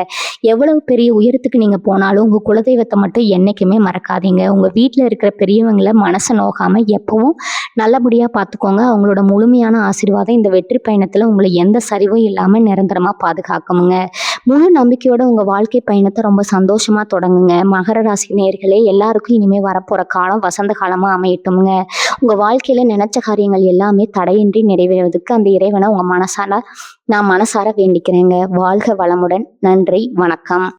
எவ்வளவு பெரிய உயரத்துக்கு நீங்க போனாலும் உங்க குலதெய்வத்தை மட்டும் என்னைக்குமே மறக்காதீங்க. உங்க வீட்டுல இருக்கிற பெரியவங்களை மனசை நோகாம எப்பவும் நல்லபடியா பார்த்துக்கோங்க. அவங்களோட முழுமையான ஆசீர்வாதம் இந்த வெற்றி பயணத்துல உங்களை எந்த சரிவும் இல்லாம நிரந்தரமா பாதுகாக்குங்க. முழு நம்பிக்கையோட உங்க வாழ்க்கை பயணத்தை ரொம்ப சந்தோஷமா தொடங்குங்க. மகர ராசி நேயர்களே, எல்லாருக்கும் இனிமே வரப்போற காலம் வசந்த காலமா அமையட்டும்ங்க. உங்க வாழ்க்கையில நினைச்ச காரியங்கள் எல்லாமே தடையின்றி நிறைவேறுவதற்கு அந்த இறைவனை நான் மனசார வேண்டிக்கிறேங்க. வாழ்க வளமுடன். நன்றி, வணக்கம்.